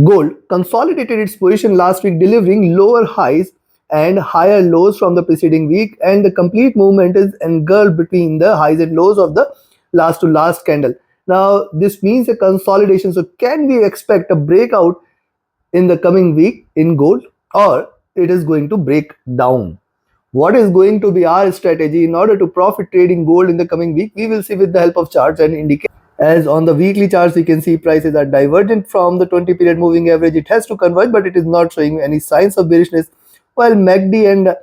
Gold consolidated its position last week, delivering lower highs and higher lows from the preceding week, and the complete movement is engulfed between the highs and lows of the last to last candle. Now, this means a consolidation. So, can we expect a breakout in the coming week in gold, or it is going to break down? What is going to be our strategy in order to profit trading gold in the coming week? We will see with the help of charts and indicators. As on the weekly charts, you can see prices are divergent from the 20 period moving average. It has to converge, but it is not showing any signs of bearishness, while MACD and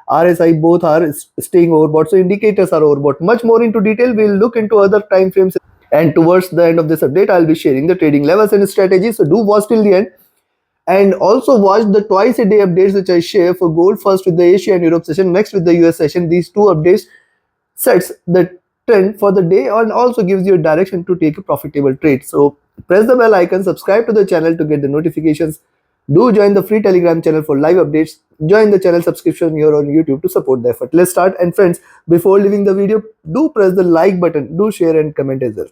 RSI both are staying overbought. So indicators are overbought. Much more into detail, we'll look into other time frames. And towards the end of this update, I'll be sharing the trading levels and strategies. So do watch till the end. And also watch the twice a day updates which I share for gold, first with the Asia and Europe session, next with the US session. These two updates sets the trend for the day and also gives you a direction to take a profitable trade. So press the bell icon, subscribe to the channel to get the notifications. Do join the free Telegram channel for live updates. Join the channel subscription here on YouTube to support the effort. Let's start. And friends, before leaving the video, do press the like button, do share and comment as well.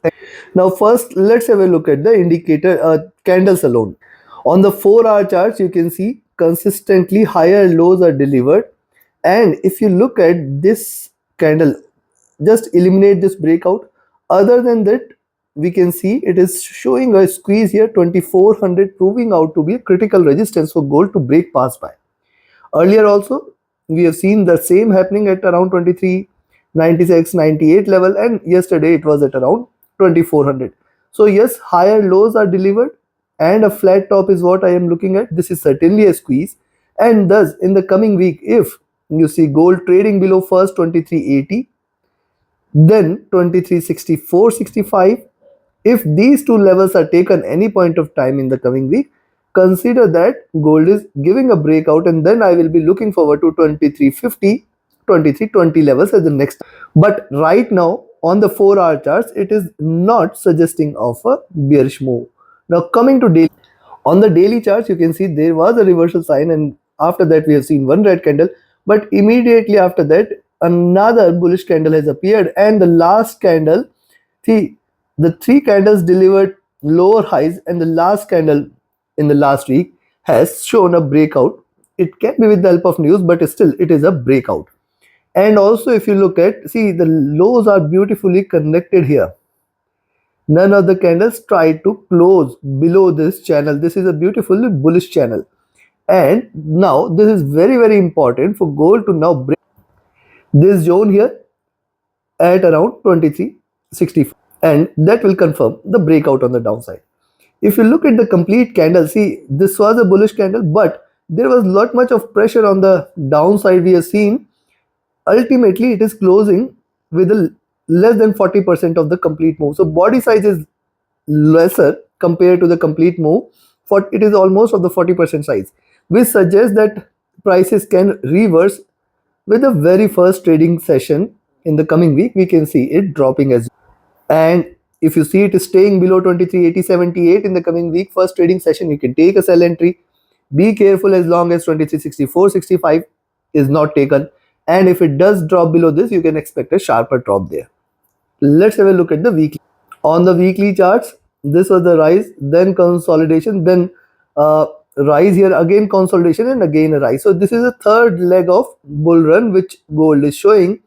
Now first, let's have a look at the indicator candles alone. On the 4-hour charts, you can see consistently higher lows are delivered. And if you look at this candle, just eliminate this breakout. Other than that, we can see it is showing a squeeze here, 2400, proving out to be a critical resistance for gold to break past by. Earlier also, we have seen the same happening at around 2396, 98 level, and yesterday it was at around 2400. So yes, higher lows are delivered and a flat top is what I am looking at. This is certainly a squeeze, and thus in the coming week, if you see gold trading below first 2380, then 2364.65, if these two levels are taken any point of time in the coming week, consider that gold is giving a breakout, and then I will be looking forward to 2350, 2320 levels as the next. But right now on the 4-hour charts, it is not suggesting of a bearish move. Now coming to daily, on the daily charts, you can see there was a reversal sign, and after that we have seen one red candle, but immediately after that another bullish candle has appeared, and the last candle, see, the three candles delivered lower highs, and the last candle in the last week has shown a breakout. It can be with the help of news, but still it is a breakout. And also if you look at, see, the lows are beautifully connected here. None of the candles try to close below this channel. This is a beautifully bullish channel. And now this is very, very important for gold to now break this zone here at around 2365, and that will confirm the breakout on the downside. If you look at the complete candle, see, this was a bullish candle, but there was not much of pressure on the downside. We have seen ultimately it is closing with a less than 40% of the complete move. So body size is lesser compared to the complete move. For it is almost of the 40% size, which suggests that prices can reverse with the very first trading session in the coming week. We can see it dropping as well. And if you see it is staying below 2380.78 in the coming week first trading session, you can take a sell entry. Be careful as long as 2364.65 is not taken, and if it does drop below this, you can expect a sharper drop there. Let's have a look at the weekly. On the weekly charts, this was the rise, then consolidation, then rise here, again consolidation, and again a rise. So this is a third leg of bull run which gold is showing.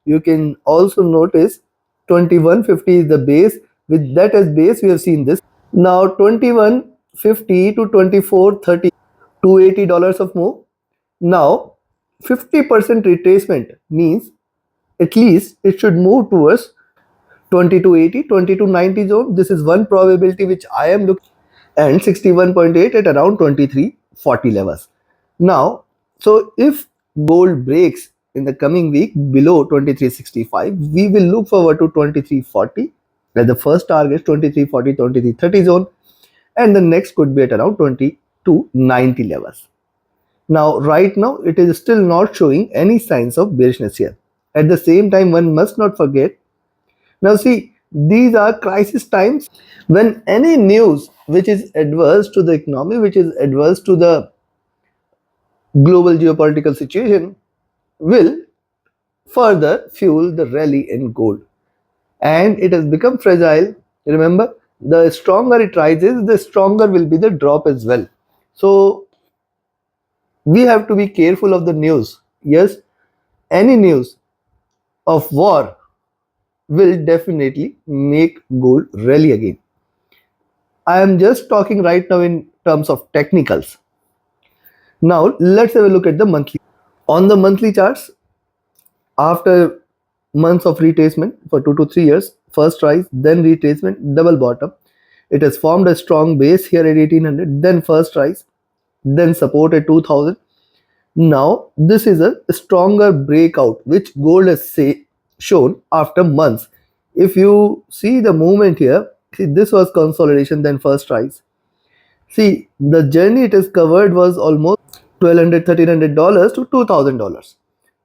You can also notice 2150 is the base. With that as base, we have seen this. Now 2150 to 2430, $280 of move. Now 50% retracement means at least it should move towards 2280, 2290 zone. This is one probability which I am looking, and 61.8 at around 2340 levels. Now, so if gold breaks in the coming week below 2365, we will look forward to 2340 as the first target, 2340, 2330 zone, and the next could be at around 2290 levels. Now, right now, it is still not showing any signs of bearishness here. At the same time, one must not forget, now see, these are crisis times. When any news which is adverse to the economy, which is adverse to the global geopolitical situation, will further fuel the rally in gold. And it has become fragile. Remember, the stronger it rises, the stronger will be the drop as well. So we have to be careful of the news. Yes, any news of war will definitely make gold rally again. I am just talking right now in terms of technicals. Now let's have a look at the monthly. On the monthly charts, after months of retracement for 2 to 3 years, first rise, then retracement, double bottom. It has formed a strong base here at 1800, then first rise, then support at 2000. Now this is a stronger breakout which gold has shown after months. If you see the movement here, see this was consolidation, then first rise. See, the journey it has covered was almost $1,200, $1,300 to $2,000.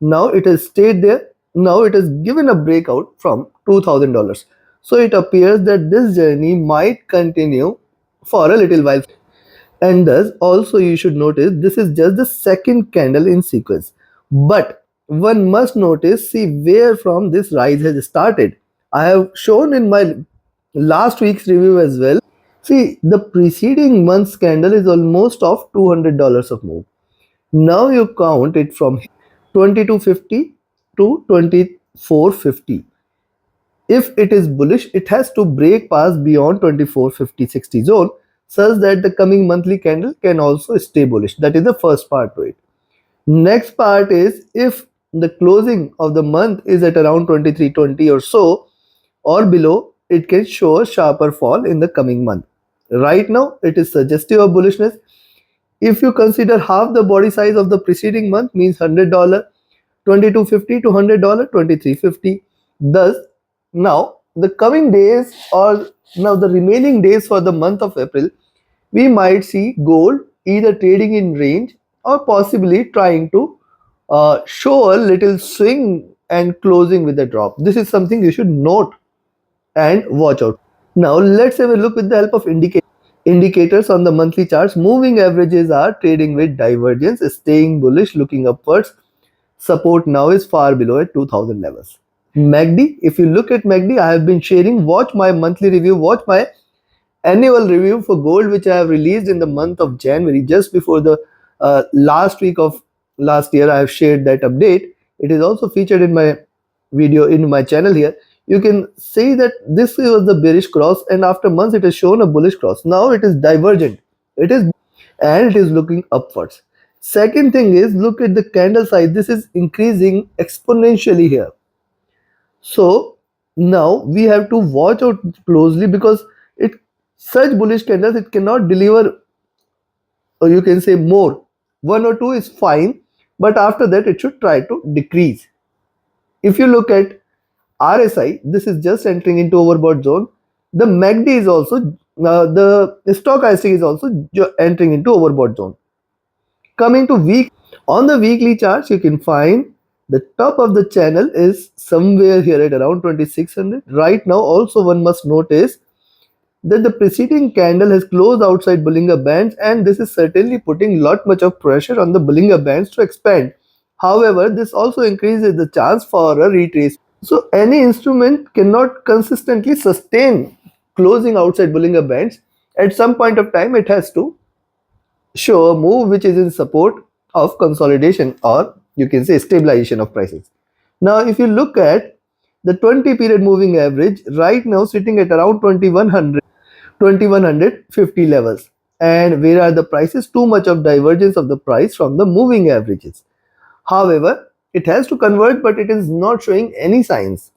Now it has stayed there. Now it has given a breakout from $2,000. So it appears that this journey might continue for a little while. And thus, also you should notice this is just the second candle in sequence. But one must notice, see where from this rise has started. I have shown in my last week's review as well. See, the preceding month's candle is almost of $200 of move. Now you count it from 2250 to 2450. If it is bullish, it has to break past beyond 2450-60 zone such that the coming monthly candle can also stay bullish. That is the first part to it. Next part is if the closing of the month is at around 2320 or so or below, it can show a sharper fall in the coming month. Right now, it is suggestive of bullishness. If you consider half the body size of the preceding month means $100, 2250 to $100, 2350. Thus, now the coming days or now the remaining days for the month of April, we might see gold either trading in range or possibly trying to show a little swing and closing with a drop. This is something you should note and watch out. Now let's have a look with the help of indicators on the monthly charts. Moving averages are trading with divergence, staying bullish, looking upwards. Support now is far below at 2000 levels. MACD, if you look at MACD, I have been sharing, watch my monthly review, watch my annual review for gold which I have released in the month of January, just before the last week of last year. I have shared that update. It is also featured in my video in my channel here. You can see that this was the bearish cross and after months it has shown a bullish cross. Now it is divergent. It is and it is looking upwards. Second thing is, look at the candle size. This is increasing exponentially here. So now we have to watch out closely because it such bullish candles it cannot deliver, or you can say more. One or two is fine, but after that it should try to decrease. If you look at RSI, this is just entering into overbought zone. The MACD is also the stochastic is also entering into overbought zone. Coming to week, on the weekly charts, you can find the top of the channel is somewhere here at around 2600. Right now, also one must notice that the preceding candle has closed outside Bollinger Bands, and this is certainly putting lot much of pressure on the Bollinger Bands to expand. However, this also increases the chance for a retrace. So any instrument cannot consistently sustain closing outside Bollinger Bands. At some point of time, it has to show a move which is in support of consolidation, or you can say stabilization of prices. Now if you look at the 20 period moving average, right now sitting at around 2100 2150 levels, and where are the prices? Too much of divergence of the price from the moving averages. However, it has to convert, but it is not showing any signs.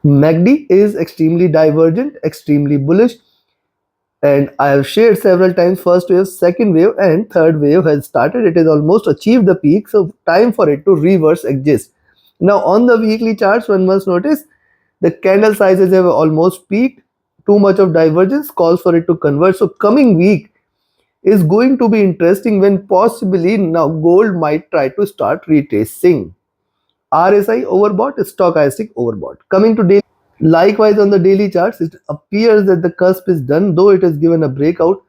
MACD is extremely divergent, extremely bullish, and I have shared several times. First wave, second wave and third wave has started. It has almost achieved the peak, so time for it to reverse exist. Now on the weekly charts, one must notice the candle sizes have almost peaked. Too much of divergence calls for it to convert. So coming week is going to be interesting when possibly now gold might try to start retracing. RSI overbought, stochastic overbought. Coming to daily, likewise on the daily charts, it appears that the cusp is done, though it has given a breakout.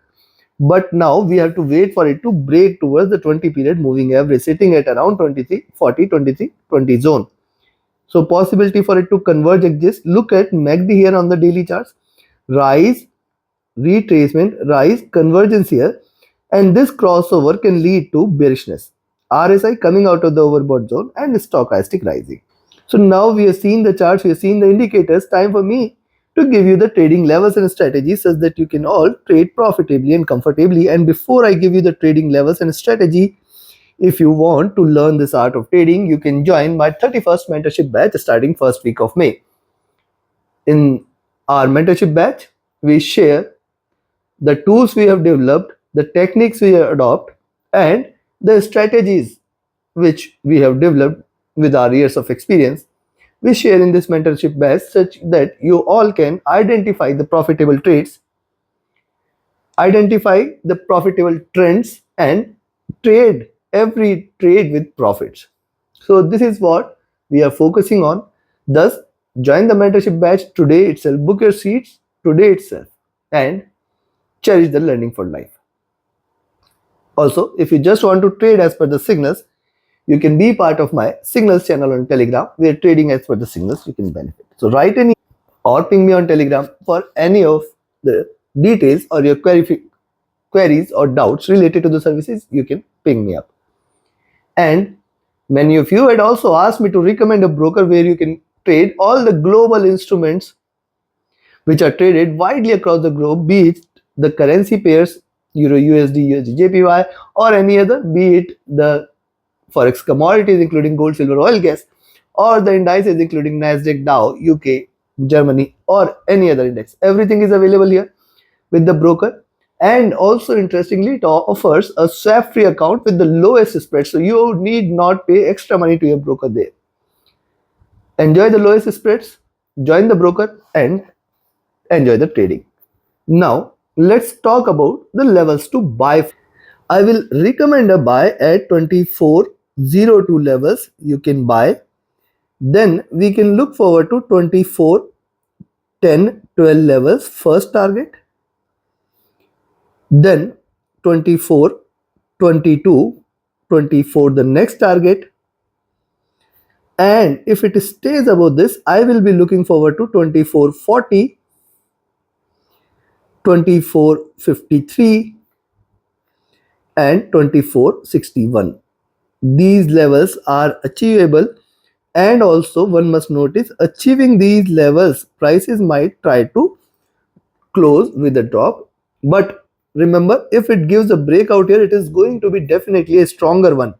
But now we have to wait for it to break towards the 20 period moving average, sitting at around 2340, 2320 zone. So possibility for it to converge exists. Look at MACD here on the daily charts. rise, retracement, rise, convergence here, and this crossover can lead to bearishness. RSI coming out of the overbought zone and stochastic rising. So now we have seen the charts, we have seen the indicators. Time for me to give you the trading levels and strategies such that you can all trade profitably and comfortably. And before I give you the trading levels and strategy, if you want to learn this art of trading, you can join my 31st mentorship batch starting first week of May. In our mentorship batch, we share the tools we have developed, the techniques we adopt, and the strategies which we have developed with our years of experience. We share in this mentorship batch such that you all can identify the profitable trades, identify the profitable trends, and trade every trade with profits. So this is what we are focusing on. Thus, join the mentorship batch today itself, book your seats today itself, and cherish the learning for life. Also, if you just want to trade as per the signals, you can be part of my signals channel on Telegram, where trading as per the signals you can benefit. So write any or ping me on Telegram for any of the details or your queries or doubts related to the services. You can ping me up. And many of you had also asked me to recommend a broker where you can trade all the global instruments which are traded widely across the globe, be it the currency pairs, Euro USD, USD JPY, or any other, be it the forex commodities including gold, silver, oil, gas, or the indices including Nasdaq, Dow, UK, Germany, or any other index. Everything is available here with the broker. And also interestingly, it offers a swap free account with the lowest spread, so you need not pay extra money to your broker there. Enjoy the lowest spreads, join the broker, and enjoy the trading. Now let's talk about the levels to buy. I will recommend a buy at 2402 levels. You can buy. Then we can look forward to 24 10 12 levels, first target. Then 24 22 24, the next target. And if it stays above this, I will be looking forward to 2440, 2453, and 2461. These levels are achievable, and also one must notice, achieving these levels, prices might try to close with a drop, but remember, if it gives a breakout here, it is going to be definitely a stronger one.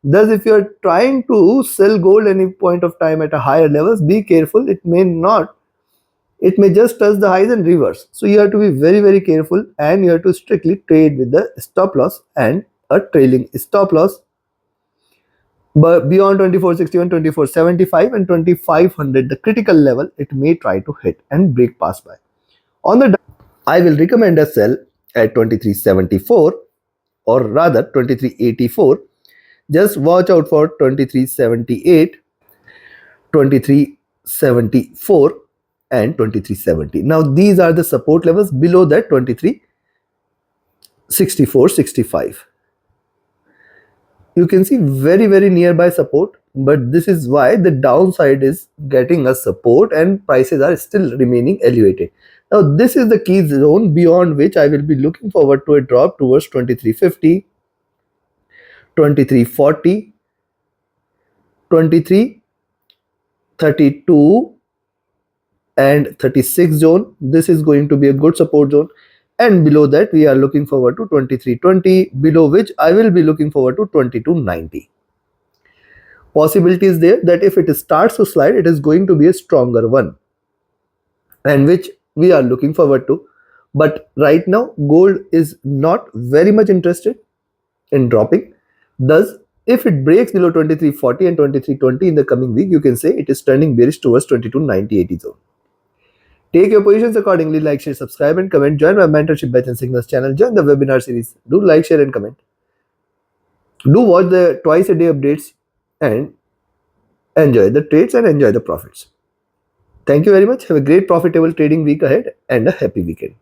Thus, if you are trying to sell gold any point of time at a higher levels, be careful. It may just touch the highs and reverse. So you have to be very careful, and you have to strictly trade with the stop loss and a trailing stop loss. But beyond 2461, 2475, and 2500, the critical level, it may try to hit and break past by. On the I will recommend a sell at 2374, or rather 2384. Just watch out for 2378, 2374, and 2370. Now these are the support levels. Below that, 2364, 65. You can see very nearby support, but this is why the downside is getting a support and prices are still remaining elevated. Now this is the key zone beyond which I will be looking forward to a drop towards 2350, 2340, 2332, and 36 zone. This is going to be a good support zone, and below that we are looking forward to 2320, below which I will be looking forward to 2290. Possibility is there that if it starts to slide, it is going to be a stronger one, and which we are looking forward to. But right now gold is not very much interested in dropping. Thus, if it breaks below 2340 and 2320 in the coming week, you can say it is turning bearish towards 2290-80 zone. Take your positions accordingly. Like, share, subscribe, and comment. Join my mentorship batch and signals channel. Join the webinar series. Do like, share, and comment. Do watch the twice a day updates and enjoy the trades and enjoy the profits. Thank you very much. Have a great profitable trading week ahead and a happy weekend.